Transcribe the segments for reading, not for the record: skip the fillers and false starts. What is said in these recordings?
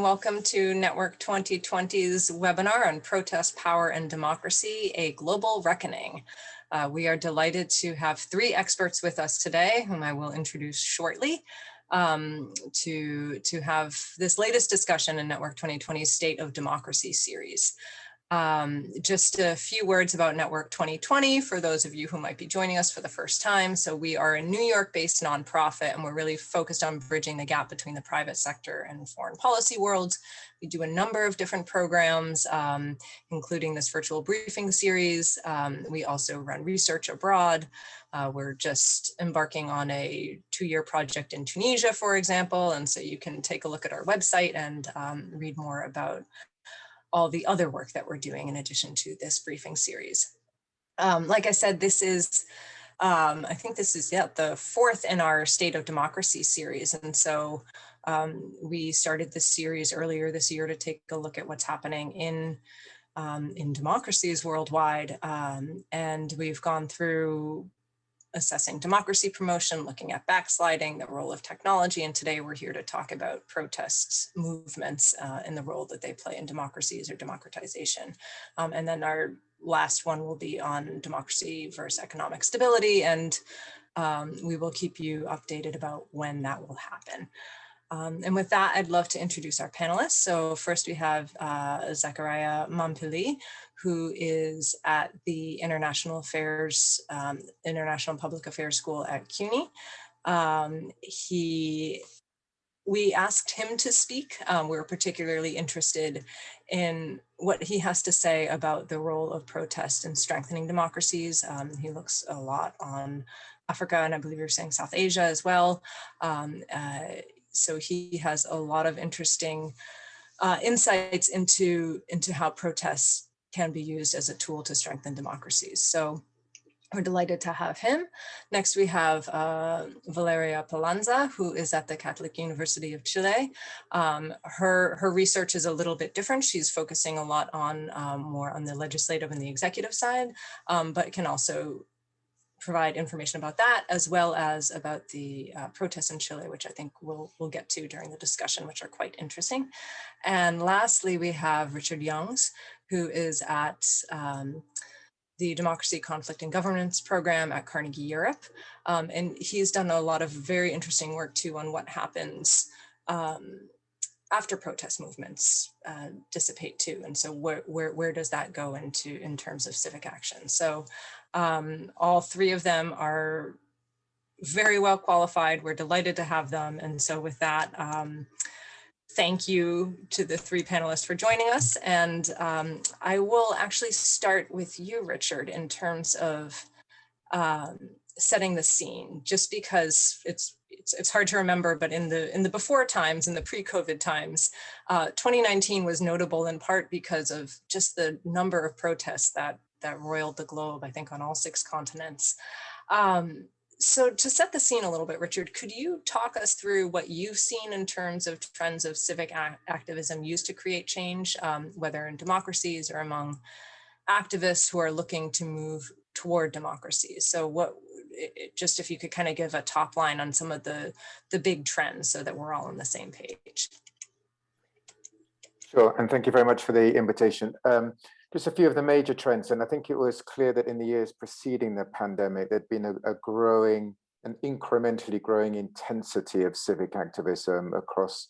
welcome to Network 2020's webinar on Protest, Power, and Democracy, a Global Reckoning. We are delighted to have three experts with us today, whom I will introduce shortly, to have this latest discussion in Network 2020's State of Democracy series. Just a few words about Network 2020 for those of you who might be joining us for the first time. So we are a New York-based nonprofit, and we're really focused on bridging the gap between the private sector and foreign policy worlds. We do a number of different programs, including this virtual briefing series. We also run research abroad. We're just embarking on a 2-year project in Tunisia, for example, and so you can take a look at our website and read more about all the other work that we're doing in addition to this briefing series. Like I said, this is, I think this is the fourth in our State of Democracy series. And so we started this series earlier this year to take a look at what's happening in democracies worldwide. And we've gone through assessing democracy promotion, looking at backsliding, the role of technology, and today we're here to talk about protests movements and the role that they play in democracies or democratization. And then our last one will be on democracy versus economic stability, and we will keep you updated about when that will happen. And with that, I'd love to introduce our panelists. So first we have Zachariah Mampilly, who is at the International Public Affairs School at CUNY. We asked him to speak. We were particularly interested in what he has to say about the role of protest in strengthening democracies. He looks a lot on Africa, and I believe you're saying South Asia as well. So he has a lot of interesting insights into how protests can be used as a tool to strengthen democracies. So we're delighted to have him. Next, we have Valeria Palanza, who is at the Catholic University of Chile. Her research is a little bit different. She's focusing a lot on more on the legislative and the executive side, but can also provide information about that, as well as about the protests in Chile, which I think we'll get to during the discussion, which are quite interesting. And lastly, we have Richard Youngs, who is at the Democracy, Conflict, and Governance program at Carnegie Europe. And he's done a lot of very interesting work too on what happens after protest movements dissipate too. And so where does that go into in terms of civic action? So all three of them are very well qualified. We're delighted to have them. And so with that, thank you to the three panelists for joining us. And I will actually start with you, Richard, in terms of setting the scene, just because it's hard to remember, but in the before times, in the pre-COVID times, 2019 was notable in part because of just the number of protests that roiled the globe, I think on all 6 continents. So to set the scene a little bit, Richard, could you talk us through what you've seen in terms of trends of civic activism used to create change, whether in democracies or among activists who are looking to move toward democracies? So just if you could kind of give a top line on some of the big trends so that we're all on the same page. Sure, and thank you very much for the invitation. Just a few of the major trends, and I think it was clear that in the years preceding the pandemic, there'd been an incrementally growing intensity of civic activism across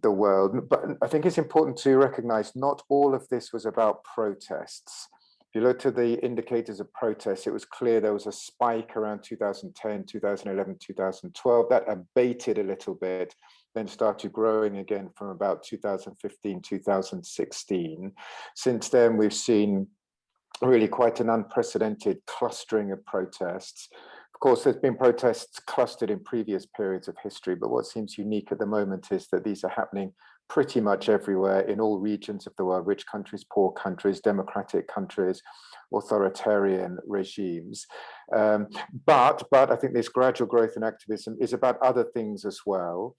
the world. But I think it's important to recognize not all of this was about protests. If you looked at the indicators of protests, it was clear there was a spike around 2010, 2011, 2012, that abated a little bit, then started growing again from about 2015, 2016. Since then, we've seen really quite an unprecedented clustering of protests. Of course, there's been protests clustered in previous periods of history, but what seems unique at the moment is that these are happening pretty much everywhere in all regions of the world, rich countries, poor countries, democratic countries, authoritarian regimes. But I think this gradual growth in activism is about other things as well.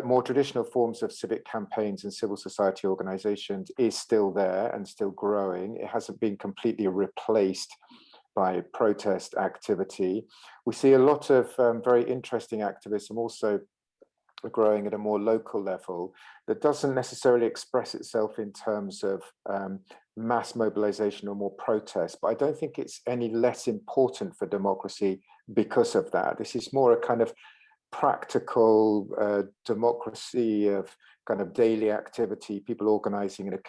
More traditional forms of civic campaigns and civil society organizations is still there and still growing. It hasn't been completely replaced by protest activity. We see a lot of very interesting activism also growing at a more local level that doesn't necessarily express itself in terms of mass mobilization or more protest, but I don't think it's any less important for democracy because of that. This is more a kind of practical democracy of kind of daily activity, people organizing at a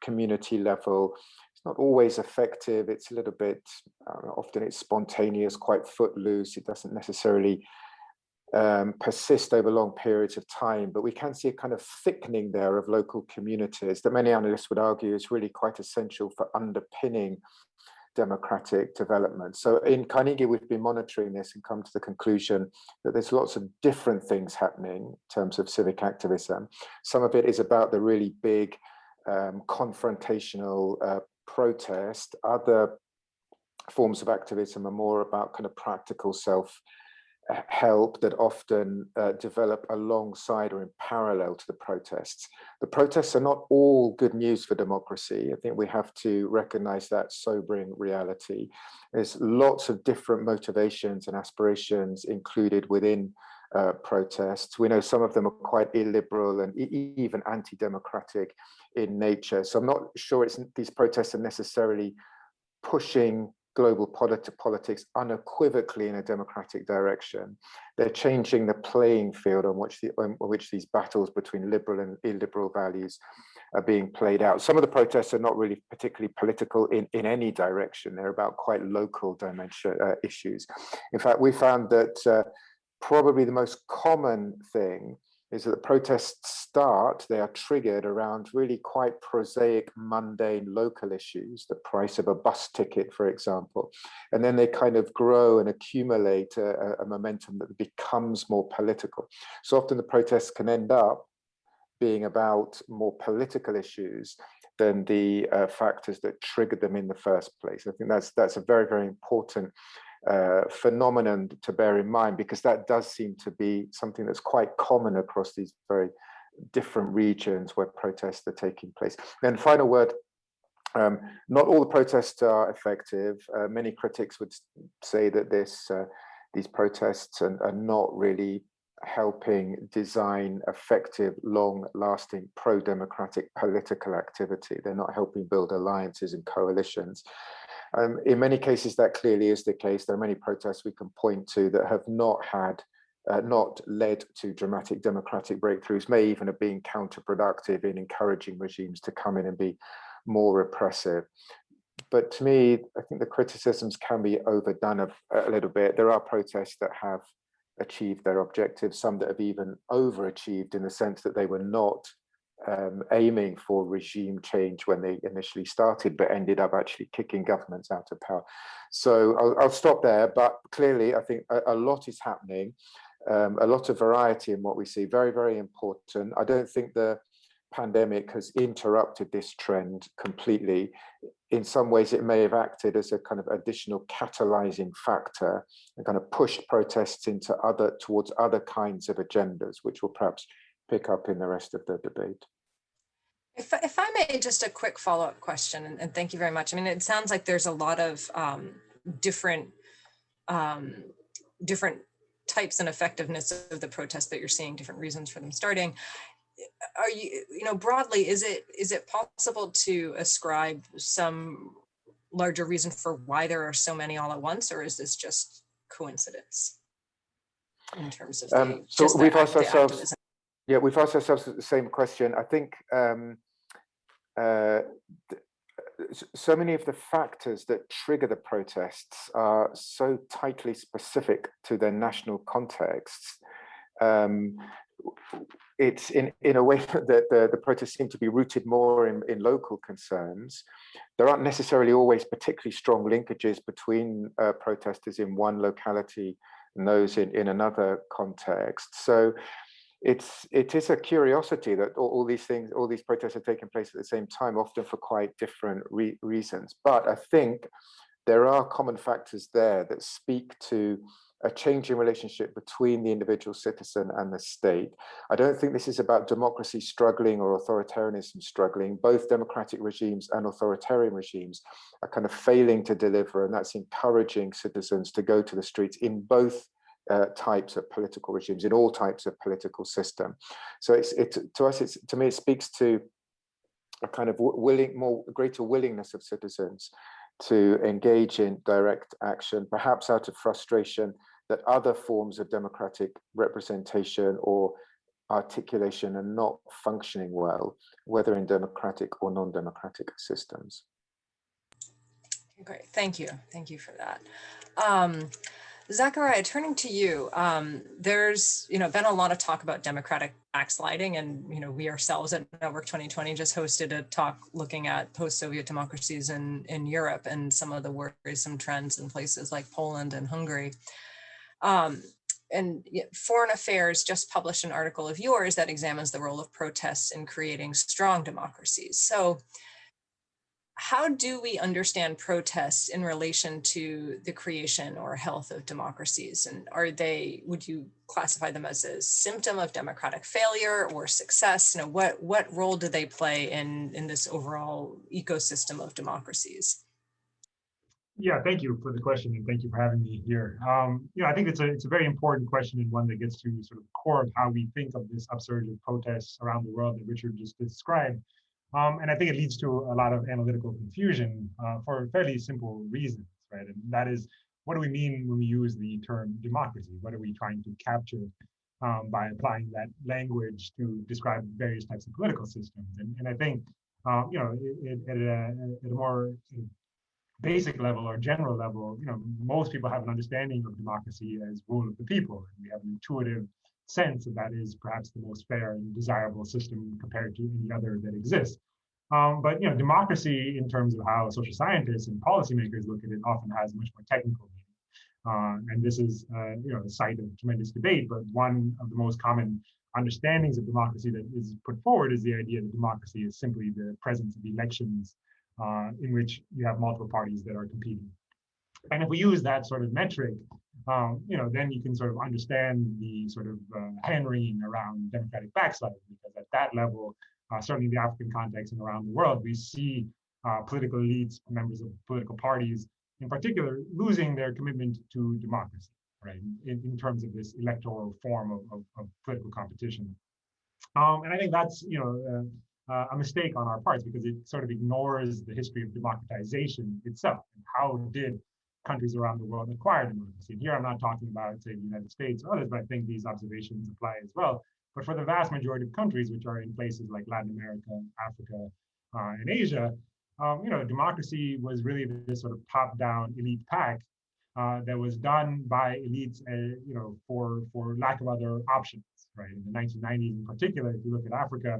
community level. It's not always effective. It's a little bit, often it's spontaneous, quite footloose. It doesn't necessarily persist over long periods of time, but we can see a kind of thickening there of local communities that many analysts would argue is really quite essential for underpinning democratic development. So in Carnegie, we've been monitoring this and come to the conclusion that there's lots of different things happening in terms of civic activism. Some of it is about the really big confrontational protest. Other forms of activism are more about kind of practical self-help that often develop alongside or in parallel to the protests. The protests are not all good news for democracy. I think we have to recognize that sobering reality. There's lots of different motivations and aspirations included within protests. We know some of them are quite illiberal and even anti-democratic in nature. So I'm not sure these protests are necessarily pushing global politics unequivocally in a democratic direction. They're changing the playing field on which these battles between liberal and illiberal values are being played out. Some of the protests are not really particularly political in any direction. They're about quite local dimension issues. In fact, we found that probably the most common thing is that the protests they are triggered around really quite prosaic, mundane local issues, the price of a bus ticket, for example. And then they kind of grow and accumulate a momentum that becomes more political. So often the protests can end up being about more political issues than the factors that triggered them in the first place. I think that's a very, very important phenomenon to bear in mind, because that does seem to be something that's quite common across these very different regions where protests are taking place. And final word, not all the protests are effective. Many critics would say that these protests are not really helping design effective, long-lasting, pro-democratic political activity. They're not helping build alliances and coalitions. In many cases, that clearly is the case. There are many protests we can point to that have not led to dramatic democratic breakthroughs, may even have been counterproductive in encouraging regimes to come in and be more repressive. But to me, I think the criticisms can be overdone a little bit. There are protests that have achieved their objectives, some that have even overachieved in the sense that they were not aiming for regime change when they initially started, but ended up actually kicking governments out of power. So I'll stop there, but clearly I think a lot is happening, a lot of variety in what we see, very, very important. I don't think the pandemic has interrupted this trend completely. In some ways, it may have acted as a kind of additional catalyzing factor and kind of pushed protests towards other kinds of agendas, which will perhaps pick up in the rest of the debate. If I may, just a quick follow-up question, and thank you very much. I mean, it sounds like there's a lot of different types and effectiveness of the protests that you're seeing, different reasons for them starting. Are you broadly, is it possible to ascribe some larger reason for why there are so many all at once, or is this just coincidence in terms of we've asked ourselves, we've asked ourselves the same question. I think so many of the factors that trigger the protests are so tightly specific to their national contexts. It's in a way that the protests seem to be rooted more in local concerns. There aren't necessarily always particularly strong linkages between protesters in one locality and those in another context. So it is a curiosity that all these protests are taking place at the same time, often for quite different reasons. But I think there are common factors there that speak to a changing relationship between the individual citizen and the state. I don't think this is about democracy struggling or authoritarianism struggling. Both democratic regimes and authoritarian regimes are kind of failing to deliver, and that's encouraging citizens to go to the streets in both types of political regimes, in all types of political system. So to me, it speaks to a kind of greater willingness of citizens to engage in direct action, perhaps out of frustration that other forms of democratic representation or articulation are not functioning well, whether in democratic or non-democratic systems. Great, thank you. Thank you for that. Zachariah, turning to you, there's been a lot of talk about democratic backsliding, and we ourselves at Network 2020 just hosted a talk looking at post-Soviet democracies in Europe and some of the worrisome trends in places like Poland and Hungary. And Foreign Affairs just published an article of yours that examines the role of protests in creating strong democracies. So how do we understand protests in relation to the creation or health of democracies? And would you classify them as a symptom of democratic failure or success? What role do they play in this overall ecosystem of democracies? Yeah, thank you for the question, and thank you for having me here. I think it's a very important question, and one that gets to sort of the core of how we think of this upsurge of protests around the world that Richard just described. And I think it leads to a lot of analytical confusion for fairly simple reasons, right? And that is, what do we mean when we use the term democracy? What are we trying to capture by applying that language to describe various types of political systems? And I think, at a more basic level or general level, most people have an understanding of democracy as rule of the people. And we have an intuitive sense that is perhaps the most fair and desirable system compared to any other that exists. But democracy, in terms of how social scientists and policymakers look at it, often has much more technical meaning. And this is the site of tremendous debate, but one of the most common understandings of democracy that is put forward is the idea that democracy is simply the presence of elections in which you have multiple parties that are competing. And if we use that sort of metric, then you can sort of understand the sort of hand-wringing around democratic backsliding, because at that level, certainly in the African context and around the world, we see political elites, members of political parties in particular, losing their commitment to democracy, right, in terms of this electoral form of political competition. And I think that's, a mistake on our parts, because it sort of ignores the history of democratization itself. And how did countries around the world acquire democracy? And here I'm not talking about, say, the United States or others, but I think these observations apply as well. But for the vast majority of countries, which are in places like Latin America, Africa, and Asia, democracy was really this sort of top-down elite pack that was done by elites, for lack of other options, right? In the 1990s, in particular, if you look at Africa,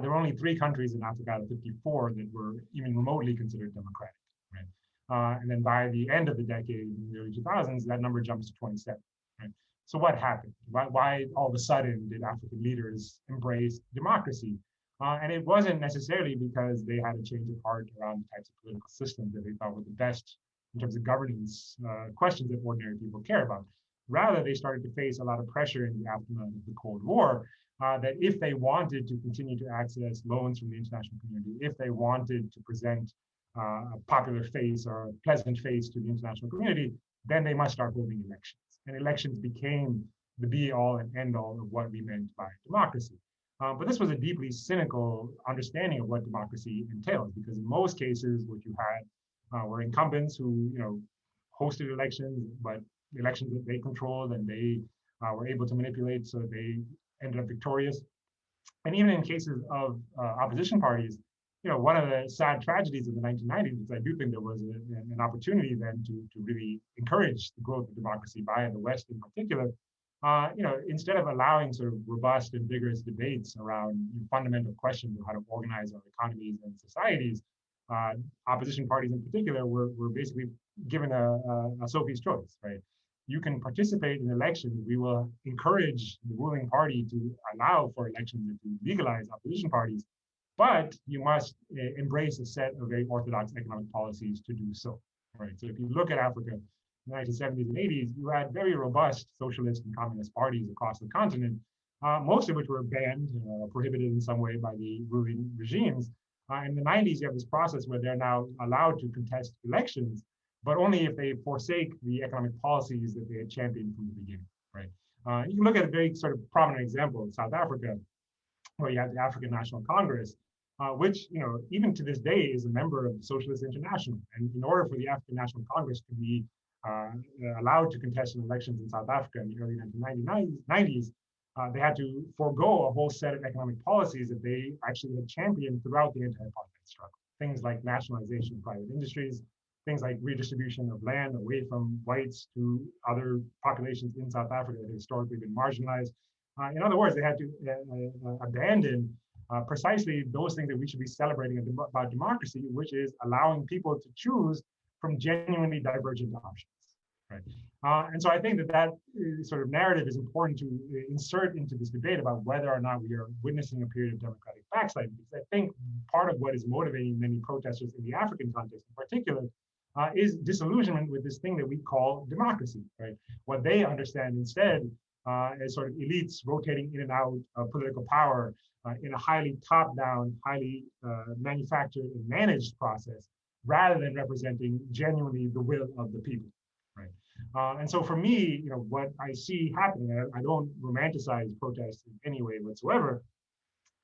there were only 3 countries in Africa out of 54 that were even remotely considered democratic, right? And then by the end of the decade, in the early 2000s, that number jumps to 27, right? So what happened? Why all of a sudden did African leaders embrace democracy? And it wasn't necessarily because they had a change of heart around the types of political systems that they thought were the best in terms of governance questions that ordinary people care about. Rather, they started to face a lot of pressure in the aftermath of the Cold War, that if they wanted to continue to access loans from the international community, if they wanted to present a popular face or a pleasant face to the international community, then they must start holding elections. And elections became the be-all and end-all of what we meant by democracy. But this was a deeply cynical understanding of what democracy entails, because in most cases, what you had were incumbents who, hosted elections, but elections that they controlled and they were able to manipulate, so they ended up victorious. And even in cases of opposition parties, one of the sad tragedies of the 1990s is I do think there was an opportunity then to really encourage the growth of democracy by the West in particular. Instead of allowing sort of robust and vigorous debates around fundamental questions of how to organize our economies and societies, opposition parties in particular were basically given a Sophie's choice, right? You can participate in elections. We will encourage the ruling party to allow for elections and to legalize opposition parties, but you must embrace a set of very orthodox economic policies to do so, right? So if you look at Africa in the 1970s and 80s, you had very robust socialist and communist parties across the continent, most of which were banned, prohibited in some way by the ruling regimes. In the 90s, you have this process where they're now allowed to contest elections, but only if they forsake the economic policies that they had championed from the beginning, right? You can look at a very sort of prominent example in South Africa, where you have the African National Congress, which, even to this day is a member of the Socialist International. And in order for the African National Congress to be allowed to contest in elections in South Africa in the early 1990s, they had to forego a whole set of economic policies that they actually had championed throughout the anti-apartheid struggle. Things like nationalization of private industries, things like redistribution of land away from whites to other populations in South Africa that had historically been marginalized. In other words, they had to abandon precisely those things that we should be celebrating about democracy, which is allowing people to choose from genuinely divergent options, right? And so I think that sort of narrative is important to insert into this debate about whether or not we are witnessing a period of democratic backsliding, because I think part of what is motivating many protesters in the African context in particular is disillusionment with this thing that we call democracy, right? What they understand instead as sort of elites rotating in and out of political power in a highly top-down, highly manufactured and managed process, rather than representing genuinely the will of the people, right? And so for me, what I see happening, I don't romanticize protests in any way whatsoever,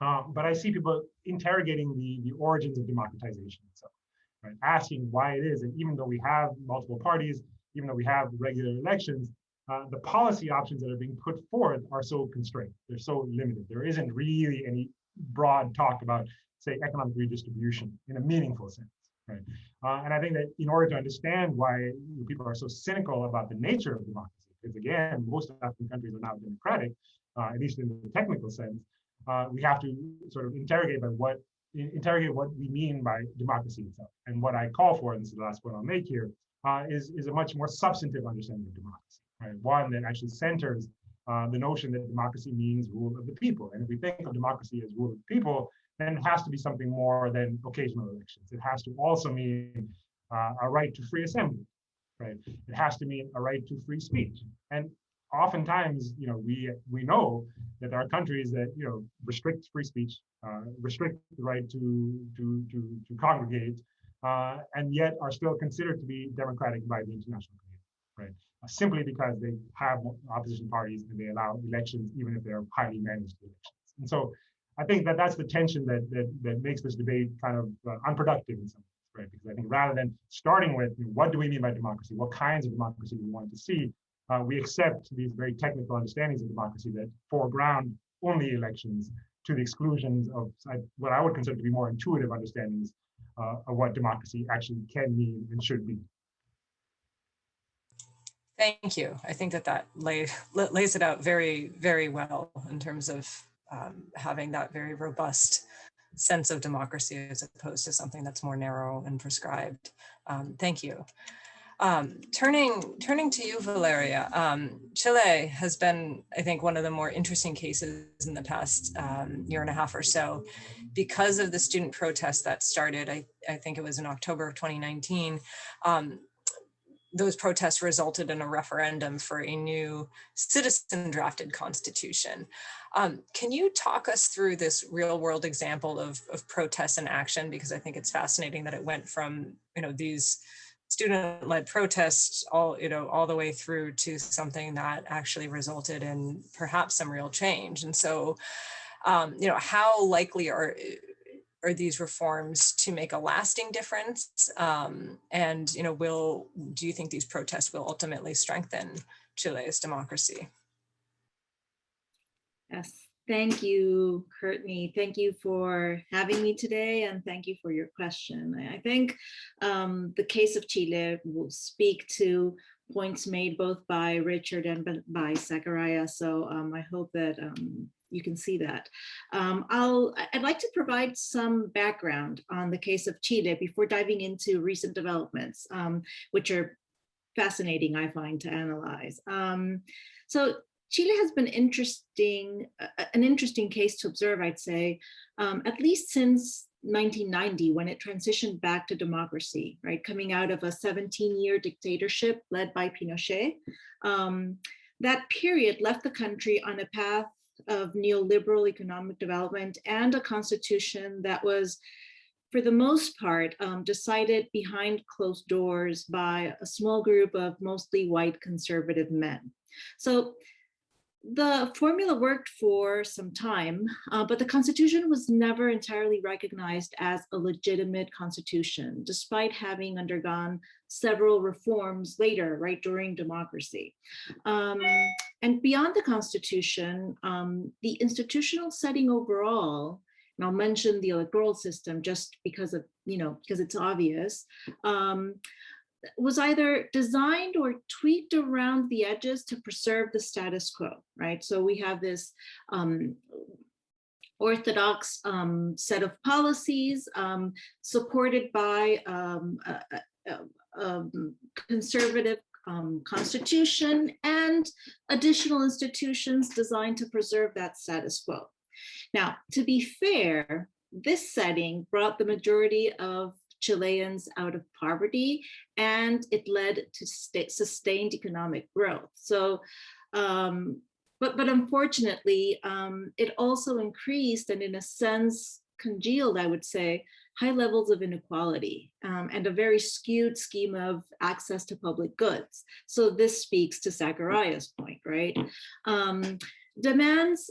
but I see people interrogating the origins of democratization itself, right? Asking why it is, and even though we have multiple parties, even though we have regular elections, the policy options that are being put forth are so constrained. They're so limited. There isn't really any broad talk about, say, economic redistribution in a meaningful sense, right? And I think that in order to understand why people are so cynical about the nature of democracy, because again, most African countries are now democratic, at least in the technical sense, we have to sort of interrogate what we mean by democracy itself. And what I call for, and this is the last point I'll make here, is a much more substantive understanding of democracy, right? One that actually centers the notion that democracy means rule of the people. And if we think of democracy as rule of the people, then it has to be something more than occasional elections. It has to also mean a right to free assembly, right? It has to mean a right to free speech. And oftentimes, we know that there are countries that restrict free speech, restrict the right to congregate, and yet are still considered to be democratic by the international community, right? Simply because they have opposition parties and they allow elections, even if they're highly managed elections. And so I think that that's the tension that makes this debate kind of unproductive in some ways, right? Because I think rather than starting with what do we mean by democracy, what kinds of democracy do we want to see, we accept these very technical understandings of democracy that foreground only elections to the exclusions of what I would consider to be more intuitive understandings of what democracy actually can mean and should be. Thank you. I think that lays it out very, very well in terms of having that very robust sense of democracy as opposed to something that's more narrow and prescribed. Thank you. Turning to you, Valeria, Chile has been, I think, one of the more interesting cases in the past year and a half or so because of the student protest that started, I think it was in October of 2019. Those protests resulted in a referendum for a new citizen drafted constitution. Can you talk us through this real world example of protests and action? Because I think it's fascinating that it went from these student-led protests all the way through to something that actually resulted in perhaps some real change. And so, how likely are these reforms to make a lasting difference? And do you think these protests will ultimately strengthen Chile's democracy? Yes, thank you, Courtney. Thank you for having me today, and thank you for your question. I think the case of Chile will speak to points made both by Richard and by Zachariah. So I hope that you can see that. I'd like to provide some background on the case of Chile before diving into recent developments, which are fascinating, I find, to analyze. So Chile has been an interesting case to observe, I'd say, at least since 1990, when it transitioned back to democracy, right? Coming out of a 17-year dictatorship led by Pinochet. That period left the country on a path of neoliberal economic development and a constitution that was for the most part, decided behind closed doors by a small group of mostly white conservative men. So the formula worked for some time, but the constitution was never entirely recognized as a legitimate constitution, despite having undergone several reforms later, right, during democracy. And beyond the constitution, the institutional setting overall, and I'll mention the electoral system just because of, because it's obvious, was either designed or tweaked around the edges to preserve the status quo, right? So we have this orthodox set of policies supported by a conservative constitution and additional institutions designed to preserve that status quo. Now, to be fair, this setting brought the majority of Chileans out of poverty, and it led to sustained economic growth. So, but unfortunately, it also increased and in a sense congealed, I would say, high levels of inequality and a very skewed scheme of access to public goods. So this speaks to Zachariah's point, right? Demands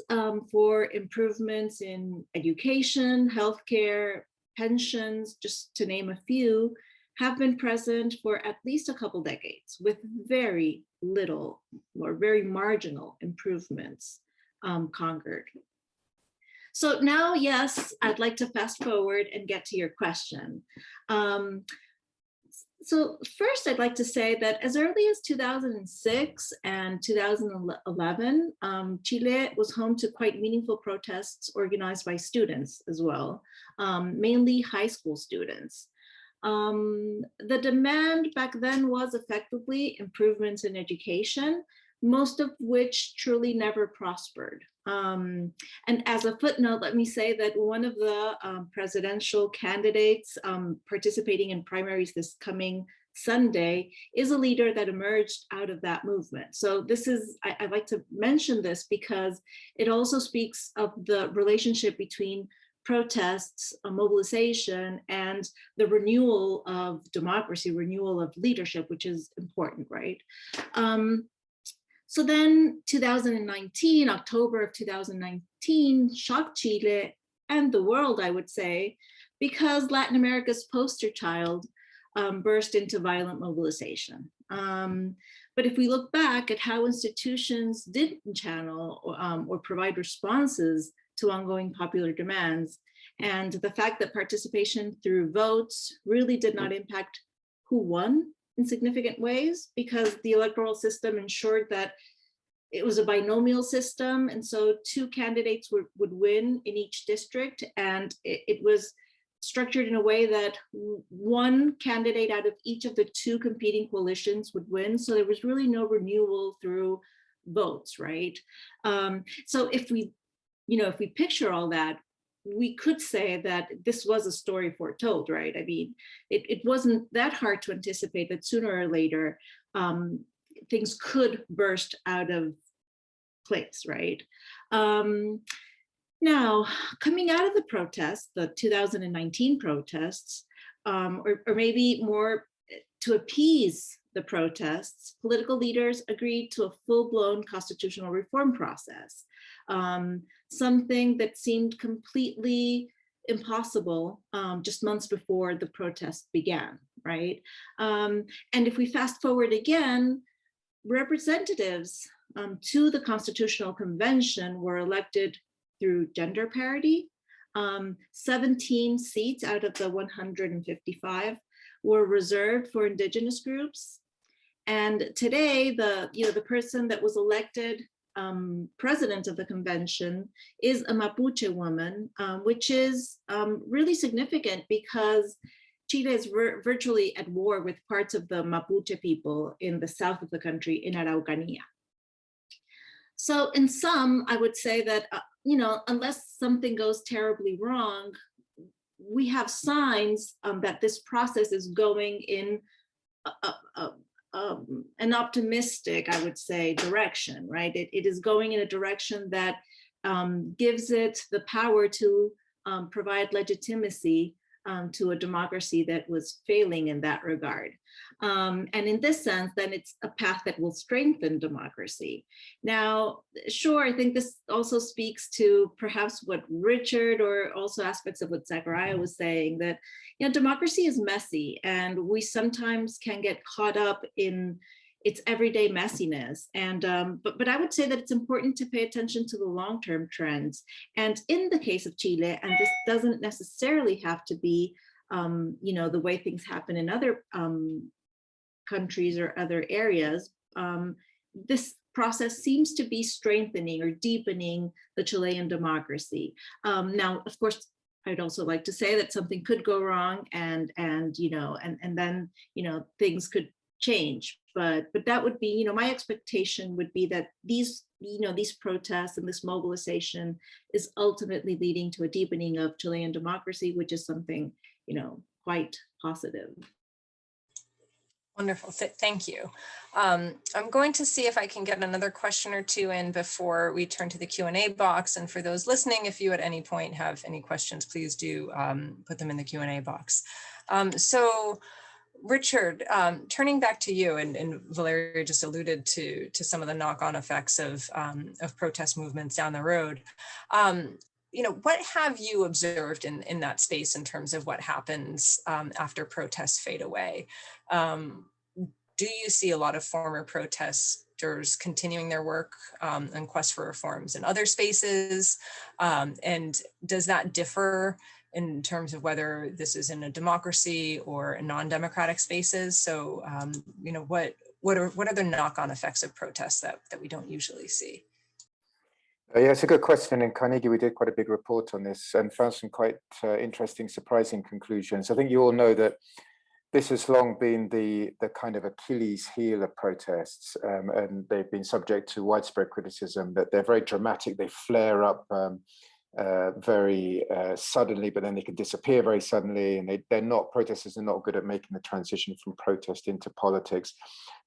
for improvements in education, healthcare, pensions, just to name a few, have been present for at least a couple decades with very little or very marginal improvements conquered. So now, yes, I'd like to fast forward and get to your question. So first, I'd like to say that as early as 2006 and 2011, Chile was home to quite meaningful protests organized by students as well, mainly high school students. The demand back then was effectively improvements in education, most of which truly never prospered. And as a footnote, let me say that one of the presidential candidates participating in primaries this coming Sunday is a leader that emerged out of that movement. So this is, I'd like to mention this because it also speaks of the relationship between protests, mobilization, and the renewal of democracy, renewal of leadership, which is important, right? So then 2019, October of 2019, shocked Chile and the world, I would say, because Latin America's poster child burst into violent mobilization. But if we look back at how institutions didn't channel or provide responses to ongoing popular demands, and the fact that participation through votes really did not impact who won in significant ways, because the electoral system ensured that it was a binomial system. And so two candidates would win in each district. And it was structured in a way that one candidate out of each of the two competing coalitions would win. So there was really no renewal through votes, right? So if we picture all that, we could say that this was a story foretold, right? I mean, it wasn't that hard to anticipate that sooner or later, things could burst out of place, right? Now, coming out of the protests, the 2019 protests, or maybe more to appease the protests, political leaders agreed to a full-blown constitutional reform process. Something that seemed completely impossible just months before the protests began, right? And if we fast forward again, representatives to the Constitutional Convention were elected through gender parity. 17 seats out of the 155 were reserved for indigenous groups. And today, the person that was elected president of the convention is a Mapuche woman, which is really significant because Chile is virtually at war with parts of the Mapuche people in the south of the country, in Araucanía. So in sum, I would say that, unless something goes terribly wrong, we have signs that this process is going in an optimistic, I would say, direction, right? It is going in a direction that gives it the power to provide legitimacy to a democracy that was failing in that regard. And in this sense, then it's a path that will strengthen democracy. Now, sure, I think this also speaks to perhaps what Richard, or also aspects of what Zachariah was saying, that democracy is messy, and we sometimes can get caught up in its everyday messiness. And but I would say that it's important to pay attention to the long-term trends. And in the case of Chile, and this doesn't necessarily have to be the way things happen in other countries or other areas, this process seems to be strengthening or deepening the Chilean democracy. Now, of course, I'd also like to say that something could go wrong, and then things could change. But that would be, my expectation would be that these protests and this mobilization is ultimately leading to a deepening of Chilean democracy, which is something, quite positive. Wonderful, thank you. I'm going to see if I can get another question or two in before we turn to the Q&A box. And for those listening, if you at any point have any questions, please do put them in the Q&A box. So Richard, turning back to you, and Valeria just alluded to some of the knock-on effects of protest movements down the road. What have you observed in that space in terms of what happens after protests fade away? Do you see a lot of former protesters continuing their work and quest for reforms in other spaces? And does that differ in terms of whether this is in a democracy or in non-democratic spaces? So, what are the knock-on effects of protests that we don't usually see? Yeah, it's a good question. In Carnegie, we did quite a big report on this and found some quite interesting, surprising conclusions. I think you all know that this has long been the kind of Achilles heel of protests, and they've been subject to widespread criticism that they're very dramatic. They flare up very suddenly, but then they can disappear very suddenly, and protesters are not good at making the transition from protest into politics.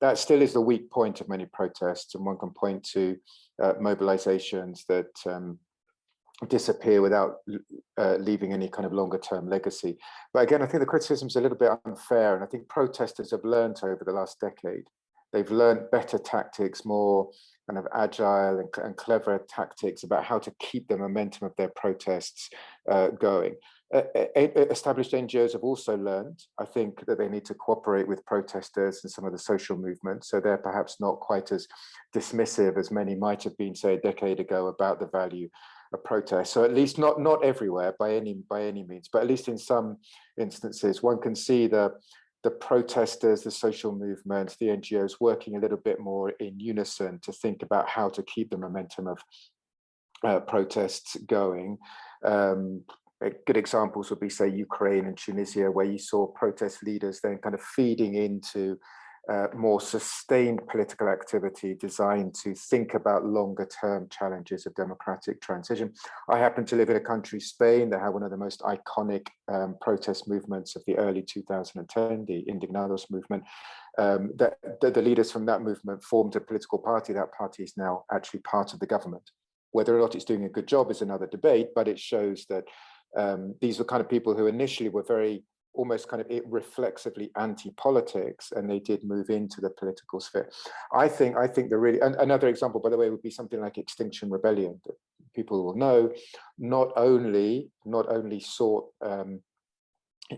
That still is the weak point of many protests, and one can point to mobilizations that disappear without leaving any kind of longer term legacy. But again, I think the criticism is a little bit unfair, and I think protesters have learned over the last decade. They've learned better tactics, more kind of agile and clever tactics about how to keep the momentum of their protests going. Established NGOs have also learned, I think, that they need to cooperate with protesters and some of the social movements, so they're perhaps not quite as dismissive as many might have been, say, a decade ago about the value of protest. So at least not everywhere by any means, but at least in some instances, one can see the protesters, the social movements, the NGOs working a little bit more in unison to think about how to keep the momentum of protests going. Good examples would be, say, Ukraine and Tunisia, where you saw protest leaders then kind of feeding into more sustained political activity designed to think about longer term challenges of democratic transition. I happen to live in a country, Spain, that had one of the most iconic protest movements of the early 2010, the Indignados movement. The leaders from that movement formed a political party. That party is now actually part of the government. Whether or not it's doing a good job is another debate, but it shows that these were kind of people who initially were very almost kind of reflexively anti-politics, and they did move into the political sphere. I think the really, another example, by the way, would be something like Extinction Rebellion, that people will know, not only sought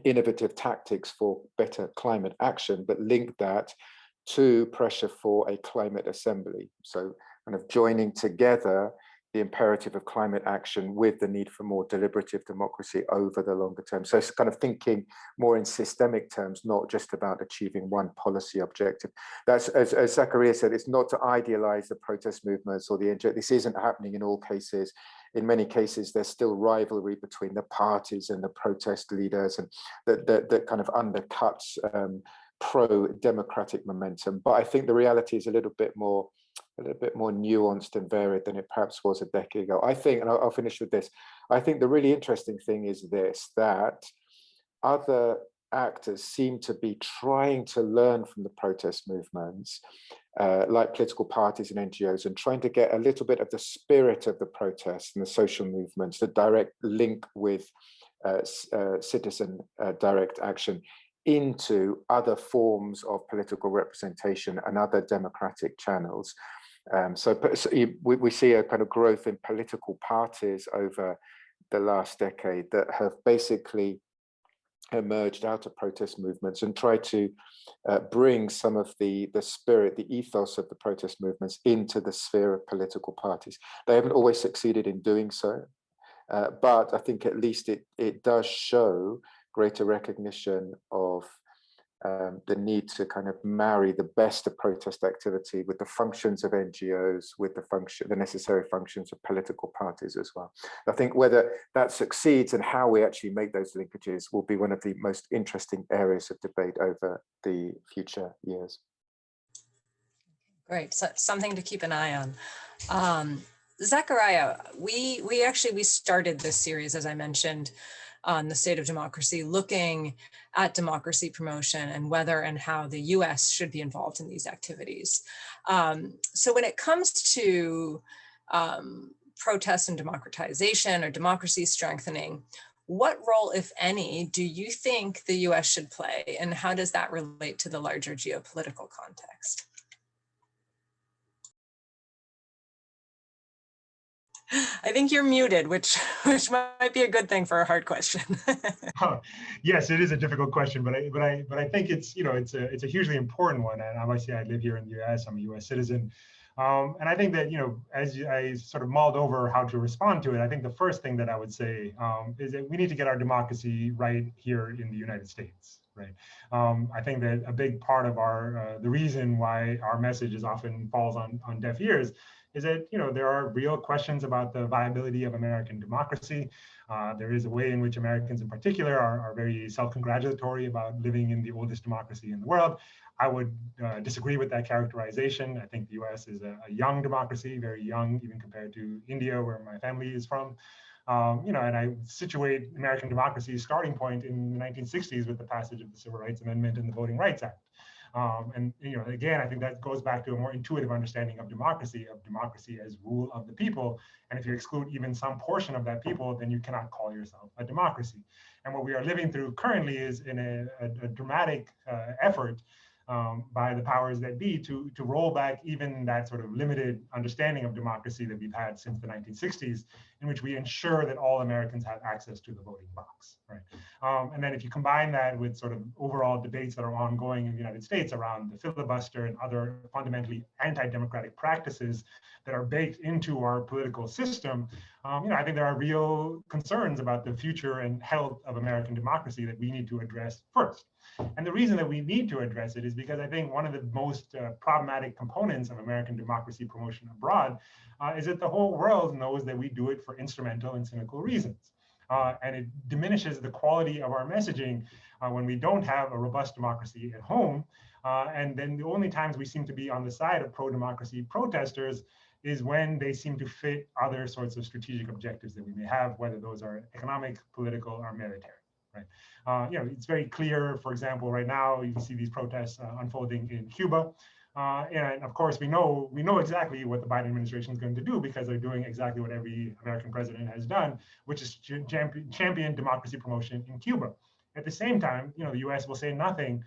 innovative tactics for better climate action, but linked that to pressure for a climate assembly. So kind of joining together the imperative of climate action with the need for more deliberative democracy over the longer term. So it's kind of thinking more in systemic terms, not just about achieving one policy objective. That's, as Zachariah said, it's not to idealize the protest movements or the NGO. This isn't happening in all cases. In many cases, there's still rivalry between the parties and the protest leaders, and that kind of undercuts pro-democratic momentum. But I think the reality is a little bit more nuanced and varied than it perhaps was a decade ago. I think, and I'll finish with this, I think the really interesting thing is this, that other actors seem to be trying to learn from the protest movements, like political parties and NGOs, and trying to get a little bit of the spirit of the protests and the social movements, the direct link with citizen direct action into other forms of political representation and other democratic channels. So we see a kind of growth in political parties over the last decade that have basically emerged out of protest movements and try to bring some of the spirit, the ethos of the protest movements into the sphere of political parties. They haven't always succeeded in doing so, but I think at least it does show greater recognition of the need to kind of marry the best of protest activity with the functions of NGOs, with the necessary functions of political parties as well. I think whether that succeeds and how we actually make those linkages will be one of the most interesting areas of debate over the future years. Great, so something to keep an eye on. Zachariah, we started this series, as I mentioned, on the state of democracy, looking at democracy promotion and whether and how the US should be involved in these activities. So when it comes to protests and democratization or democracy strengthening, what role, if any, do you think the US should play, and how does that relate to the larger geopolitical context? I think you're muted, which might be a good thing for a hard question. Yes, it is a difficult question, but I think it's it's a hugely important one. And obviously, I live here in the U.S. I'm a U.S. citizen, and I think that as I sort of mulled over how to respond to it, I think the first thing that I would say is that we need to get our democracy right here in the United States. Right. I think that a big part of the reason why our message is often falls on deaf ears is that there are real questions about the viability of American democracy. There is a way in which Americans in particular are very self-congratulatory about living in the oldest democracy in the world. I would disagree with that characterization. I think the US is a young democracy, very young, even compared to India, where my family is from. And I situate American democracy's starting point in the 1960s with the passage of the Civil Rights Amendment and the Voting Rights Act. And again, I think that goes back to a more intuitive understanding of democracy as rule of the people. And if you exclude even some portion of that people, then you cannot call yourself a democracy. And what we are living through currently is in a dramatic effort by the powers that be to roll back even that sort of limited understanding of democracy that we've had since the 1960s, in which we ensure that all Americans have access to the voting box, right? And then if you combine that with sort of overall debates that are ongoing in the United States around the filibuster and other fundamentally anti-democratic practices that are baked into our political system, I think there are real concerns about the future and health of American democracy that we need to address first. And the reason that we need to address it is because I think one of the most problematic components of American democracy promotion abroad is that the whole world knows that we do it for instrumental and cynical reasons. And it diminishes the quality of our messaging when we don't have a robust democracy at home. And then the only times we seem to be on the side of pro-democracy protesters is when they seem to fit other sorts of strategic objectives that we may have, whether those are economic, political, or military. Right. It's very clear, for example, right now you can see these protests unfolding in Cuba. And of course, we know exactly what the Biden administration is going to do, because they're doing exactly what every American president has done, which is champion democracy promotion in Cuba. At the same time, the US will say nothing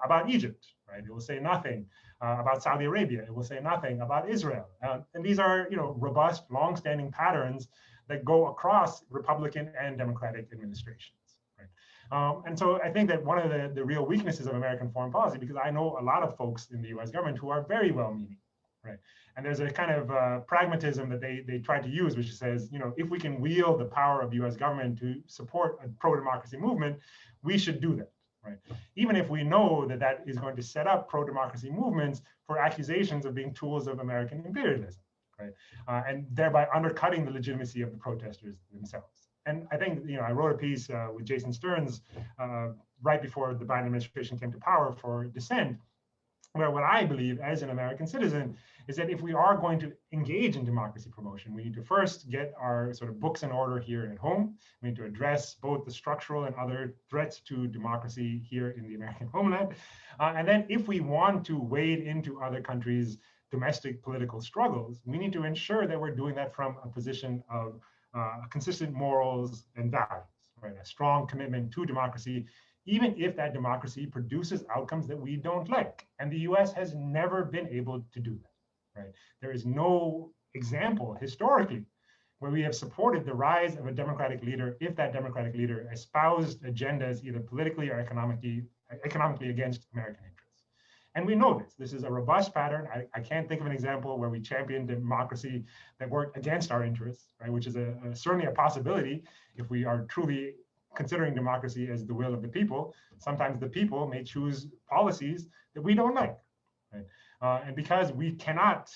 about Egypt, right? It will say nothing about Saudi Arabia. It will say nothing about Israel. And these are, robust, long-standing patterns that go across Republican and Democratic administrations. And so I think that one of the real weaknesses of American foreign policy, because I know a lot of folks in the US government who are very well-meaning, right? And there's a kind of pragmatism that they try to use, which says, if we can wield the power of the US government to support a pro-democracy movement, we should do that, right? Even if we know that that is going to set up pro-democracy movements for accusations of being tools of American imperialism, right? And thereby undercutting the legitimacy of the protesters themselves. And I think, I wrote a piece with Jason Stearns right before the Biden administration came to power for Dissent, where what I believe as an American citizen is that if we are going to engage in democracy promotion, we need to first get our sort of books in order here at home. We need to address both the structural and other threats to democracy here in the American homeland. And then if we want to wade into other countries' domestic political struggles, we need to ensure that we're doing that from a position of consistent morals and values. right? A strong commitment to democracy, even if that democracy produces outcomes that we don't like. And the US has never been able to do that, right? There is no example historically where we have supported the rise of a democratic leader if that democratic leader espoused agendas either politically or economically against American interests. And we know this. This is a robust pattern. I can't think of an example where we championed democracy that worked against our interests, right? Which is certainly a possibility if we are truly considering democracy as the will of the people. Sometimes the people may choose policies that we don't like, right? And because we cannot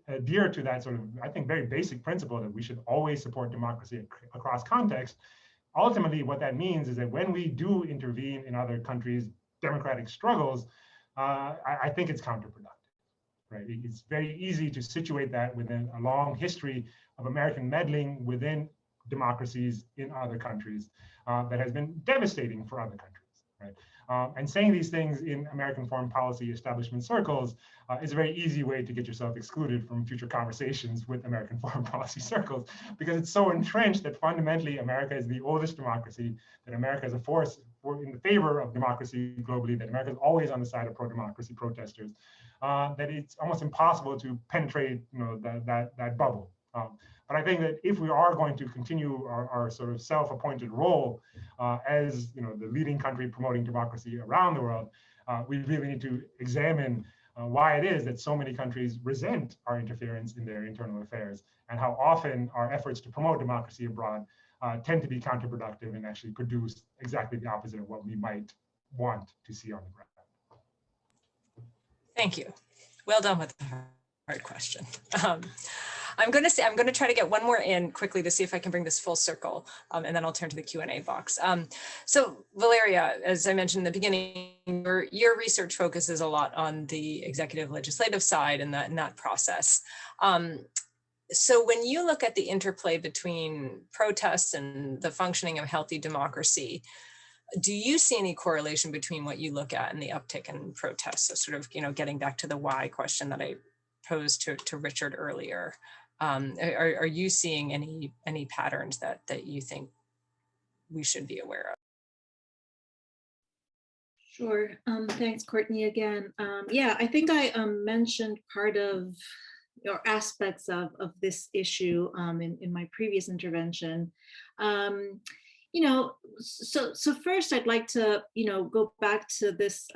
adhere to that sort of, I think, very basic principle that we should always support democracy across context, ultimately what that means is that when we do intervene in other countries' democratic struggles, I think it's counterproductive, right? It's very easy to situate that within a long history of American meddling within democracies in other countries that has been devastating for other countries, right? And saying these things in American foreign policy establishment circles is a very easy way to get yourself excluded from future conversations with American foreign policy circles, because it's so entrenched that fundamentally America is the oldest democracy, that America is a force in the favor of democracy globally, that America is always on the side of pro-democracy protesters, that it's almost impossible to penetrate, that bubble. But I think that if we are going to continue our sort of self-appointed role as the leading country promoting democracy around the world, we really need to examine why it is that so many countries resent our interference in their internal affairs, and how often our efforts to promote democracy abroad tend to be counterproductive and actually produce exactly the opposite of what we might want to see on the ground. Thank you. Well done with the hard question. I'm going to try to get one more in quickly to see if I can bring this full circle, and then I'll turn to the Q&A box. So Valeria, as I mentioned in the beginning, your research focuses a lot on the executive legislative side and that process. So when you look at the interplay between protests and the functioning of healthy democracy, do you see any correlation between what you look at and the uptick in protests? So sort of, getting back to the why question that I posed to Richard earlier. Are you seeing any patterns that you think we should be aware of? Sure. Thanks, Courtney, again. Yeah, I think I mentioned part of or aspects of this issue in my previous intervention. So first I'd like to, go back to this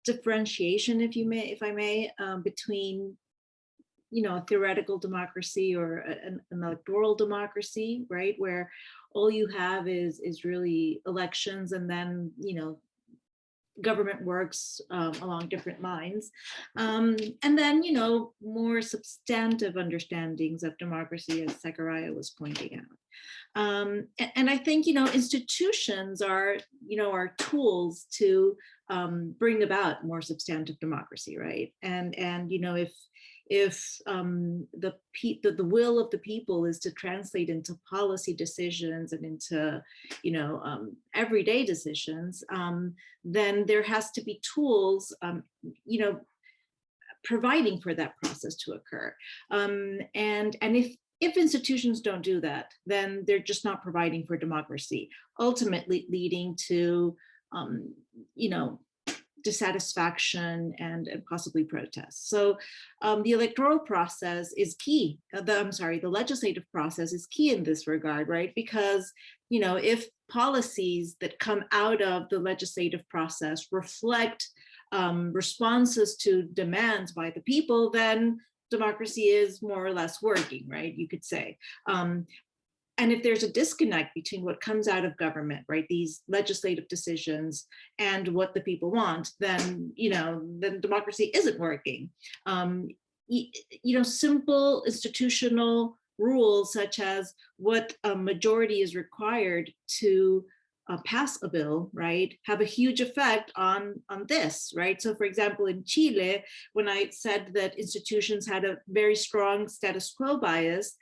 differentiation, if I may, between a theoretical democracy or an electoral democracy, right, where all you have is really elections, and then government works along different lines, and then more substantive understandings of democracy, as Zachariah was pointing out. And I think institutions are tools to bring about more substantive democracy, right? And if the will of the people is to translate into policy decisions and into everyday decisions, then there has to be tools providing for that process to occur. And if institutions don't do that, then they're just not providing for democracy, ultimately leading to dissatisfaction and possibly protests. So the electoral process is key. The legislative process is key in this regard, right? Because if policies that come out of the legislative process reflect responses to demands by the people, then democracy is more or less working, right? You could say. And if there's a disconnect between what comes out of government, right, these legislative decisions, and what the people want, then then democracy isn't working. Simple institutional rules such as what a majority is required to pass a bill, right, have a huge effect on this, right? So, for example, in Chile, when I said that institutions had a very strong status quo bias,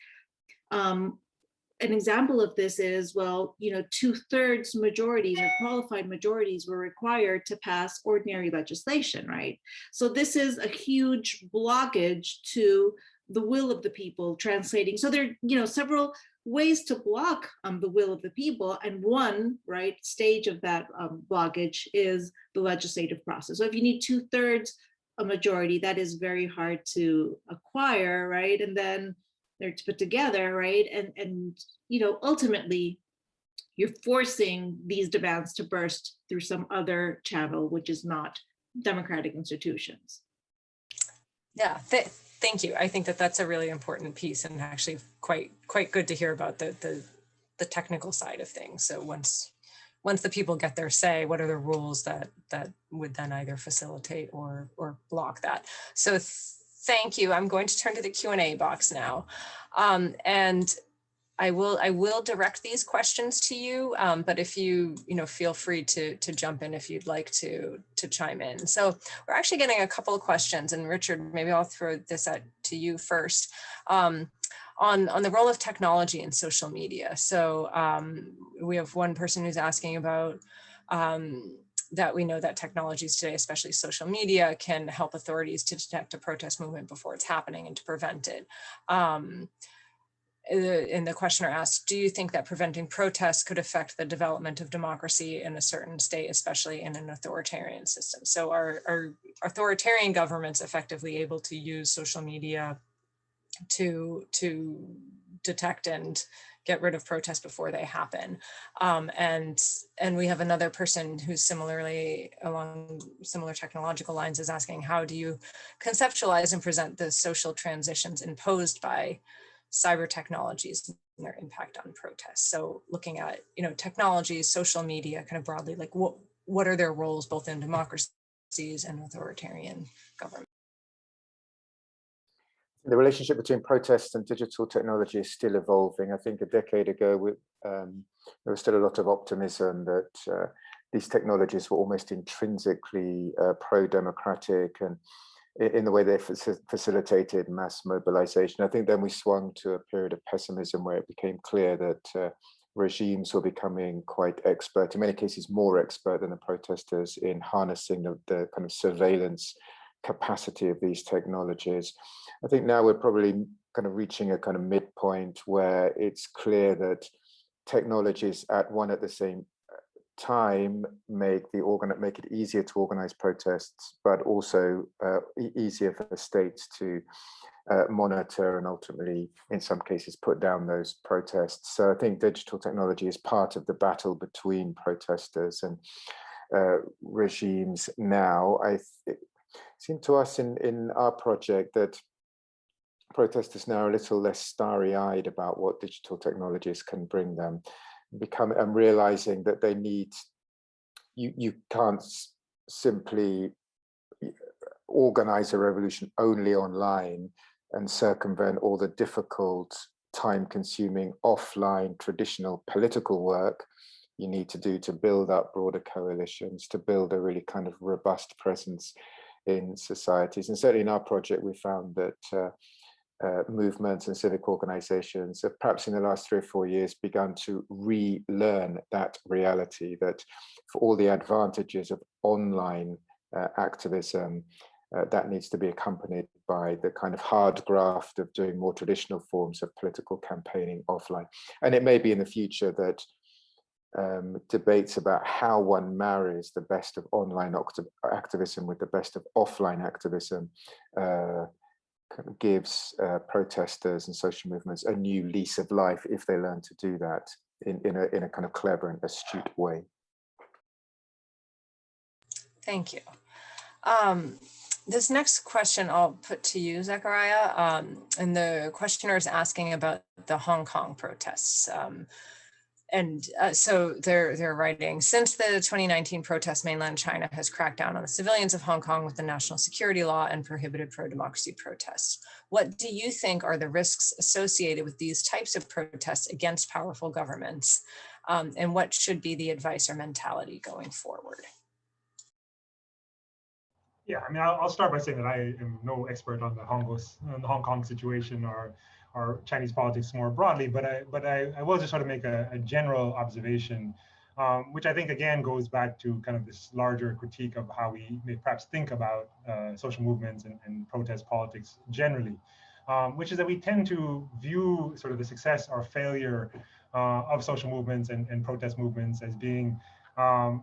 an example of this is, well, 2/3 majorities or qualified majorities were required to pass ordinary legislation, right? So this is a huge blockage to the will of the people translating. So there are, several ways to block the will of the people, and one stage of that blockage is the legislative process. So if you need 2/3 a majority, that is very hard to acquire, right? And then they're to put together, right? And ultimately, you're forcing these demands to burst through some other channel, which is not democratic institutions. Yeah, thank you. I think that that's a really important piece, and actually quite good to hear about the technical side of things. So once the people get their say, what are the rules that would then either facilitate or block that? So thank you. I'm going to turn to the Q&A box now, and I will direct these questions to you, but if you feel free to jump in if you'd like to chime in. So we're actually getting a couple of questions, and Richard, maybe I'll throw this out to you first, on the role of technology in social media. So we have one person who's asking about that we know that technologies today, especially social media, can help authorities to detect a protest movement before it's happening and to prevent it. And the questioner asked, do you think that preventing protests could affect the development of democracy in a certain state, especially in an authoritarian system? So are authoritarian governments effectively able to use social media to detect and get rid of protests before they happen? And we have another person who's similarly along similar technological lines is asking, how do you conceptualize and present the social transitions imposed by cyber technologies and their impact on protests? So looking at technologies, social media, kind of broadly, like what are their roles both in democracies and authoritarian government? The relationship between protests and digital technology is still evolving. I think a decade ago, there was still a lot of optimism that these technologies were almost intrinsically pro-democratic and in the way they facilitated mass mobilization. I think then we swung to a period of pessimism where it became clear that regimes were becoming quite expert, in many cases more expert than the protesters, in harnessing the kind of surveillance capacity of these technologies. I think now we're probably kind of reaching a kind of midpoint where it's clear that technologies at the same time make it easier to organize protests, but also easier for the states to monitor and ultimately, in some cases, put down those protests. So I think digital technology is part of the battle between protesters and regimes now. It seemed to us in our project that protesters now are a little less starry-eyed about what digital technologies can bring them. I'm realizing that they need, you can't simply organize a revolution only online and circumvent all the difficult, time-consuming offline traditional political work you need to do to build up broader coalitions, to build a really kind of robust presence in societies. And certainly in our project, we found that movements and civic organizations have perhaps in the last 3 or 4 years begun to relearn that reality, that for all the advantages of online activism, that needs to be accompanied by the kind of hard graft of doing more traditional forms of political campaigning offline. And it may be in the future that debates about how one marries the best of online activism with the best of offline activism gives protesters and social movements a new lease of life if they learn to do that in a kind of clever and astute way. Thank you. This next question I'll put to you, Zachariah, and the questioner is asking about the Hong Kong protests. So they're writing, since the 2019 protests, mainland China has cracked down on the civilians of Hong Kong with the national security law and prohibited pro-democracy protests. What do you think are the risks associated with these types of protests against powerful governments? And what should be the advice or mentality going forward? Yeah, I mean, I'll start by saying that I am no expert on the Hong Kong situation or Chinese politics more broadly, but I will just sort of make a general observation, which I think again goes back to kind of this larger critique of how we may perhaps think about social movements and protest politics generally. which is that we tend to view sort of the success or failure of social movements and protest movements as being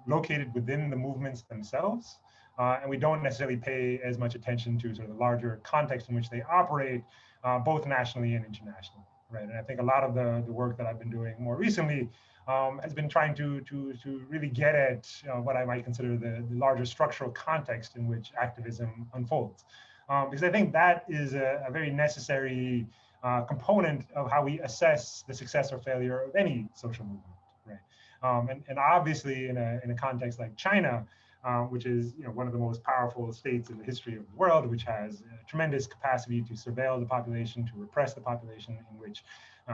located within the movements themselves. And we don't necessarily pay as much attention to sort of the larger context in which they operate, both nationally and internationally, right? And I think a lot of the work that I've been doing more recently has been trying to really get at what I might consider the larger structural context in which activism unfolds. Because I think that is a very necessary component of how we assess the success or failure of any social movement, right? And obviously in a context like China, which is one of the most powerful states in the history of the world, which has a tremendous capacity to surveil the population, to repress the population, in which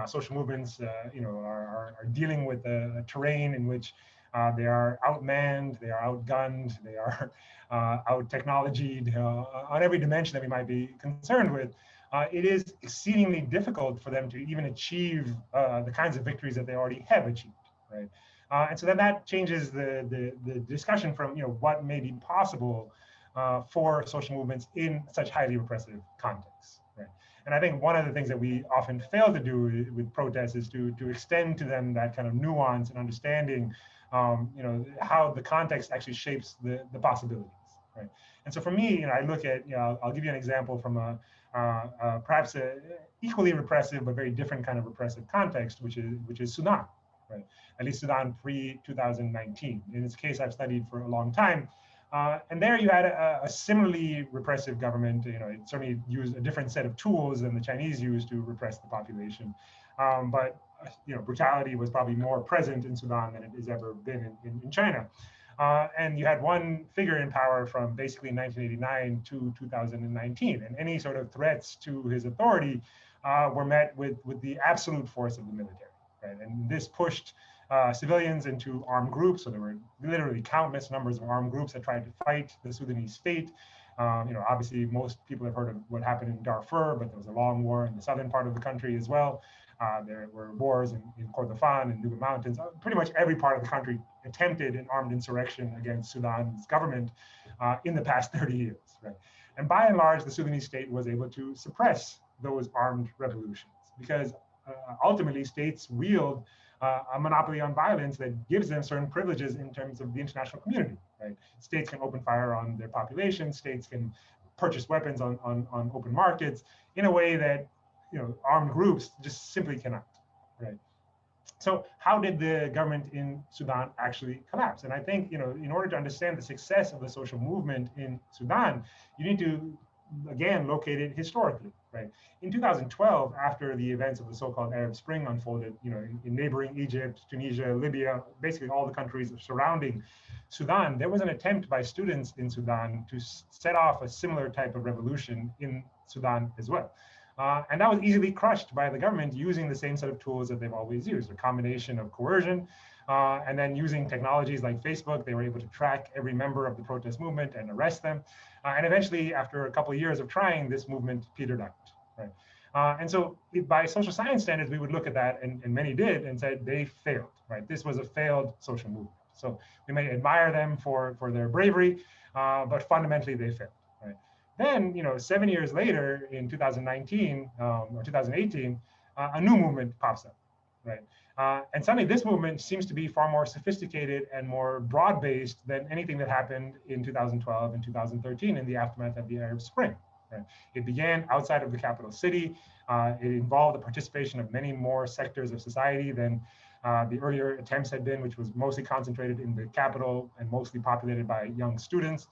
social movements are dealing with a terrain in which they are outmanned, they are outgunned, they are out-technologied on every dimension that we might be concerned with. It is exceedingly difficult for them to even achieve the kinds of victories that they already have achieved, right? And so then that changes the discussion from what may be possible for social movements in such highly repressive contexts, right? And I think one of the things that we often fail to do with protests is to extend to them that kind of nuance and understanding, how the context actually shapes the possibilities, right? And so for me, I look at, I'll give you an example from perhaps a equally repressive but very different kind of repressive context, which is Sudan, right? At least Sudan pre-2019. In this case, I've studied for a long time. And there you had a similarly repressive government. It certainly used a different set of tools than the Chinese used to repress the population. But brutality was probably more present in Sudan than it has ever been in China. And you had one figure in power from basically 1989 to 2019. And any sort of threats to his authority were met with the absolute force of the military, right? And this pushed civilians into armed groups. So there were literally countless numbers of armed groups that tried to fight the Sudanese state. Obviously, most people have heard of what happened in Darfur, but there was a long war in the southern part of the country as well. There were wars in Kordofan and Nuba Mountains. Pretty much every part of the country attempted an armed insurrection against Sudan's government in the past 30 years, right? And by and large, the Sudanese state was able to suppress those armed revolutions because ultimately states wield a monopoly on violence that gives them certain privileges in terms of the international community, right? States can open fire on their population, states can purchase weapons on open markets in a way that armed groups just simply cannot, right? So how did the government in Sudan actually collapse? And I think, in order to understand the success of the social movement in Sudan, you need to, again, locate it historically, right? In 2012, after the events of the so-called Arab Spring unfolded, in neighboring Egypt, Tunisia, Libya, basically all the countries surrounding Sudan, there was an attempt by students in Sudan to set off a similar type of revolution in Sudan as well. And that was easily crushed by the government using the same set of tools that they've always used, a combination of coercion, and then using technologies like Facebook. They were able to track every member of the protest movement and arrest them. And eventually, after a couple of years of trying, this movement petered out, right? And so by social science standards, we would look at that, and many did, and said they failed, right? This was a failed social movement. So we may admire them for their bravery, but fundamentally they failed, right? Then, 7 years later, in 2019 or 2018, a new movement pops up, right? And suddenly this movement seems to be far more sophisticated and more broad-based than anything that happened in 2012 and 2013 in the aftermath of the Arab Spring, right? It began outside of the capital city. It involved the participation of many more sectors of society than the earlier attempts had been, which was mostly concentrated in the capital and mostly populated by young students.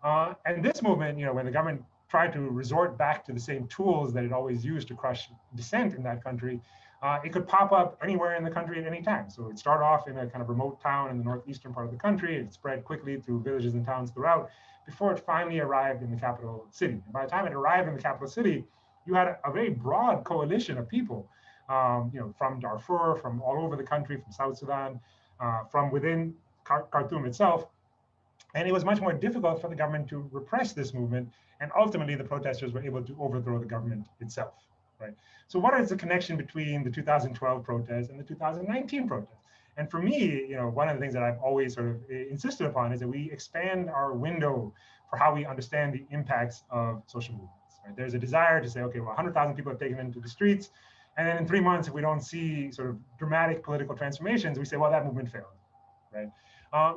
And this movement, when the government tried to resort back to the same tools that it always used to crush dissent in that country, it could pop up anywhere in the country at any time. So it started off in a kind of remote town in the northeastern part of the country. It spread quickly through villages and towns throughout before it finally arrived in the capital city. And by the time it arrived in the capital city, you had a very broad coalition of people, from Darfur, from all over the country, from South Sudan, from within Khartoum itself. And it was much more difficult for the government to repress this movement. And ultimately, the protesters were able to overthrow the government itself, right? So what is the connection between the 2012 protests and the 2019 protests? And for me, one of the things that I've always sort of insisted upon is that we expand our window for how we understand the impacts of social movements, right? There's a desire to say, okay, well, 100,000 people have taken into the streets, and then in 3 months, if we don't see sort of dramatic political transformations, we say, well, that movement failed, right?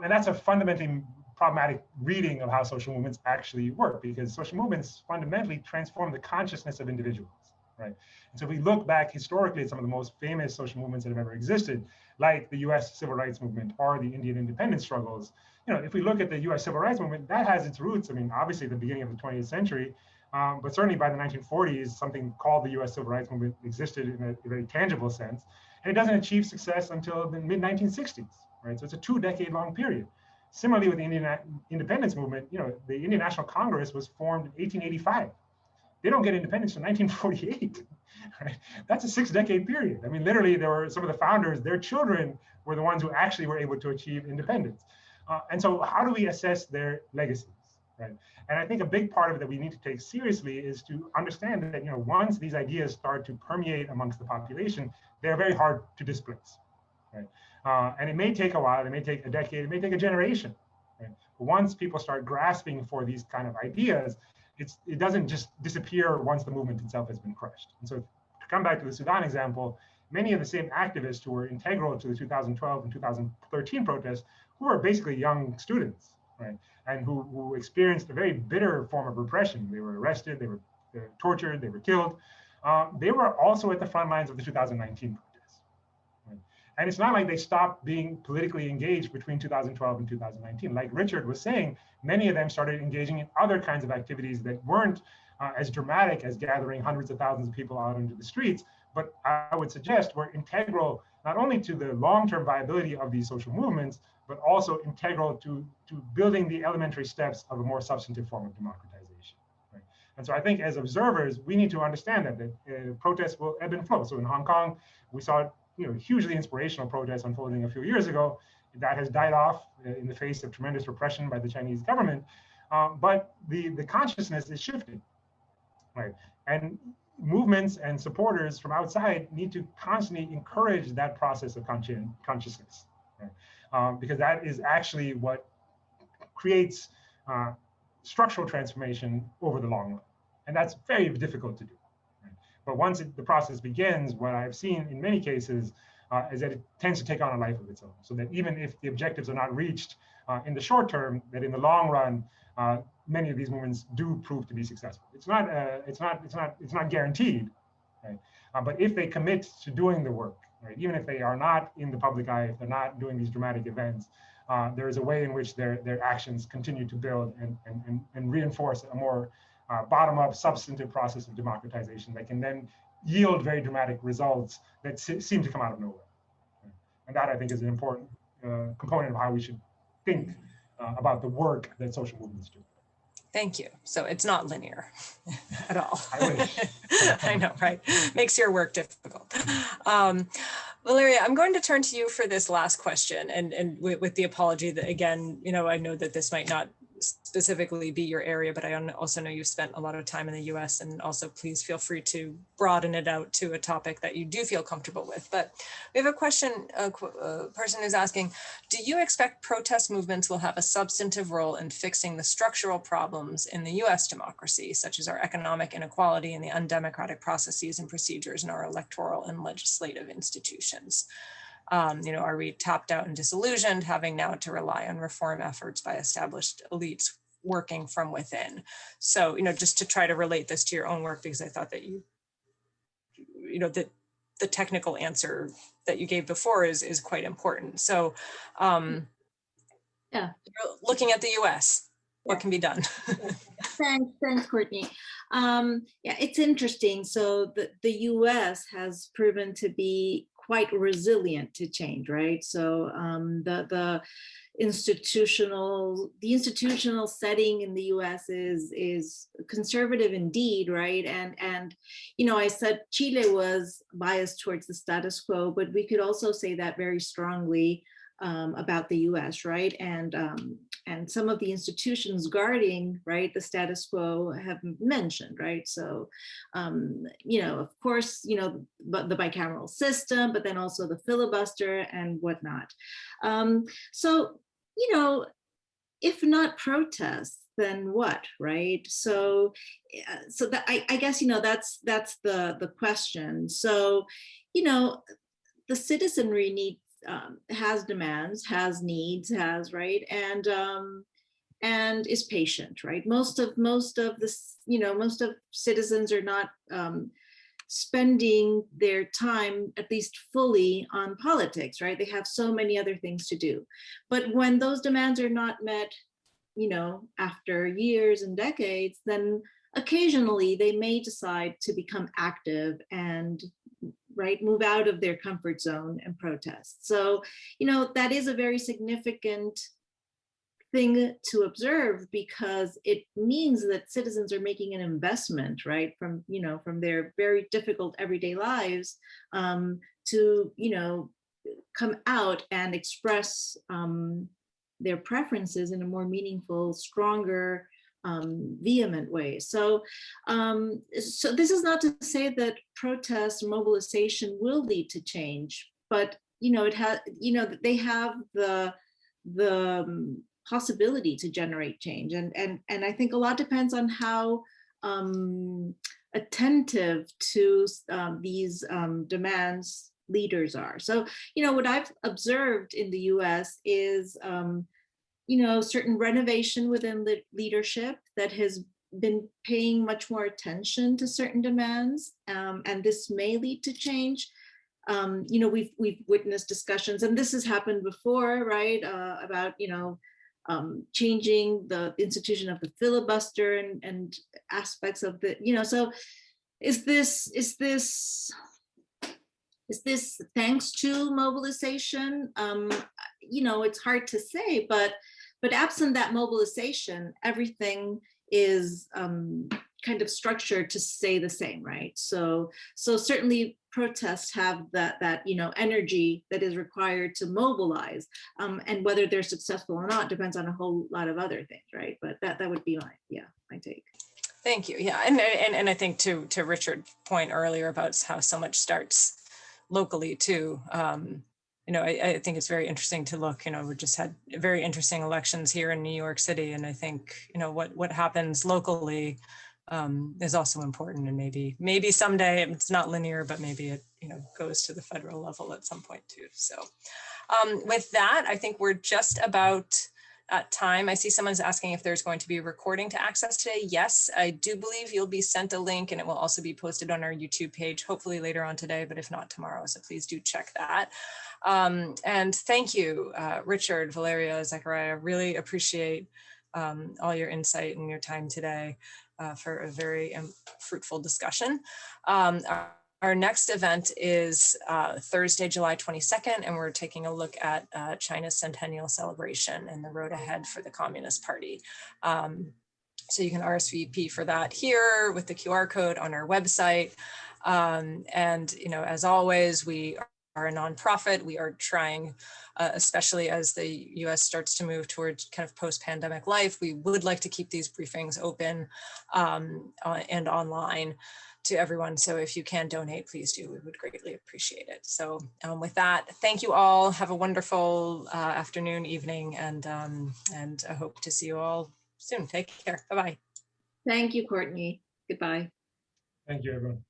And that's a fundamentally problematic reading of how social movements actually work, because social movements fundamentally transform the consciousness of individuals, right? And so if we look back historically at some of the most famous social movements that have ever existed, like the US civil rights movement or the Indian independence struggles, you know, if we look at the US civil rights movement, that has its roots, I mean, obviously at the beginning of the 20th century, but certainly by the 1940s, something called the US civil rights movement existed in a very tangible sense. And it doesn't achieve success until the mid-1960s, right? So it's a 2-decade-long period. Similarly with the Indian independence movement, you know, the Indian National Congress was formed in 1885. They don't get independence until 1948, right? That's a 6-decade period. I mean, literally, there were some of the founders, their children were the ones who actually were able to achieve independence. And so how do we assess their legacies, right? And I think a big part of it that we need to take seriously is to understand that, you know, once these ideas start to permeate amongst the population, they're very hard to displace, right? And it may take a while, it may take a decade, it may take a generation, right? But once people start grasping for these kind of ideas, it doesn't just disappear once the movement itself has been crushed. And so to come back to the Sudan example, many of the same activists who were integral to the 2012 and 2013 protests, who were basically young students, right? And who experienced a very bitter form of repression. They were arrested, they were tortured, they were killed. They were also at the front lines of the 2019 protests. Right? And it's not like they stopped being politically engaged between 2012 and 2019. Like Richard was saying, many of them started engaging in other kinds of activities that weren't as dramatic as gathering hundreds of thousands of people out into the streets, but I would suggest were integral not only to the long-term viability of these social movements, but also integral to building the elementary steps of a more substantive form of democratization. Right? And so I think as observers, we need to understand that protests will ebb and flow. So in Hong Kong, we saw hugely inspirational protests unfolding a few years ago. That has died off in the face of tremendous repression by the Chinese government. But the consciousness is shifting, right? And movements and supporters from outside need to constantly encourage that process of consciousness, right? Because that is actually what creates structural transformation over the long run. And that's very difficult to do. Right? But once the process begins, what I've seen in many cases is that it tends to take on a life of its own. So that even if the objectives are not reached in the short term, that in the long run, many of these movements do prove to be successful. It's not guaranteed, right? But if they commit to doing the work, right, even if they are not in the public eye, if they're not doing these dramatic events, there is a way in which their actions continue to build and reinforce a more bottom-up substantive process of democratization that can then yield very dramatic results that seem to come out of nowhere. Right? And that, I think, is an important component of how we should think about the work that social movements do. Thank you. So it's not linear at all. I wish. I know, right? Makes your work difficult. Valeria, I'm going to turn to you for this last question, and with the apology that, again, I know that this might not specifically be your area, but I also know you've spent a lot of time in the US, and also please feel free to broaden it out to a topic that you do feel comfortable with. But we have a question, a person who's asking, do you expect protest movements will have a substantive role in fixing the structural problems in the US democracy, such as our economic inequality and the undemocratic processes and procedures in our electoral and legislative institutions? Are we tapped out and disillusioned, having now to rely on reform efforts by established elites working from within? So, just to try to relate this to your own work, because I thought that that the technical answer that you gave before is quite important. So, yeah, looking at the US, what can be done? Thanks, Courtney. Yeah, it's interesting. So the US has proven to be quite resilient to change, right? So the institutional setting in the US is conservative indeed, right? And I said Chile was biased towards the status quo, but we could also say that very strongly about the US, right? And some of the institutions guarding, right, the status quo have mentioned, right? So, of course, the bicameral system, but then also the filibuster and whatnot. So, if not protests, then what, right? So, so that I guess, that's the question. So, the citizenry needs, has demands, has needs, has, right, and is patient, right? Most of this, most of citizens are not spending their time, at least fully, on politics, right? They have so many other things to do. But when those demands are not met, after years and decades, then occasionally they may decide to become active and, right, move out of their comfort zone and protest. So, that is a very significant thing to observe, because it means that citizens are making an investment, right, from their very difficult everyday lives, to come out and express their preferences in a more meaningful, stronger, vehement way. So, so this is not to say that protest mobilization will lead to change, but it has, they have the possibility to generate change, and I think a lot depends on how attentive to these demands leaders are. So, what I've observed in the US is, certain renovation within the leadership that has been paying much more attention to certain demands, and this may lead to change. We've witnessed discussions, and this has happened before, right, about, changing the institution of the filibuster and aspects of the, so is this thanks to mobilization? It's hard to say, but absent that mobilization, everything is kind of structured to stay the same, right? So certainly protests have that energy that is required to mobilize, and whether they're successful or not depends on a whole lot of other things, right? But that would be my take. Thank you. Yeah, and I think to Richard's point earlier about how so much starts locally too. I think it's very interesting to look. We just had very interesting elections here in New York City, and I think what happens locally is also important, and maybe someday it's not linear, but maybe it goes to the federal level at some point too. So with that, I think we're just about at time. I see someone's asking if there's going to be a recording to access today. Yes, I do believe you'll be sent a link, and it will also be posted on our YouTube page, hopefully later on today, but if not tomorrow. So please do check that. And thank you, Richard, Valeria, Zachariah. Really appreciate all your insight and your time today for a very fruitful discussion. Our next event is Thursday, July 22nd, and we're taking a look at China's centennial celebration and the road ahead for the Communist Party. So you can RSVP for that here with the QR code on our website. And as always, we are a nonprofit. We are trying, especially as the US starts to move towards kind of post-pandemic life, we would like to keep these briefings open and online to everyone. So if you can donate, please do. We would greatly appreciate it. So with that, thank you all. Have a wonderful afternoon, evening, and I hope to see you all soon. Take care. Bye-bye. Thank you, Courtney. Goodbye. Thank you, everyone.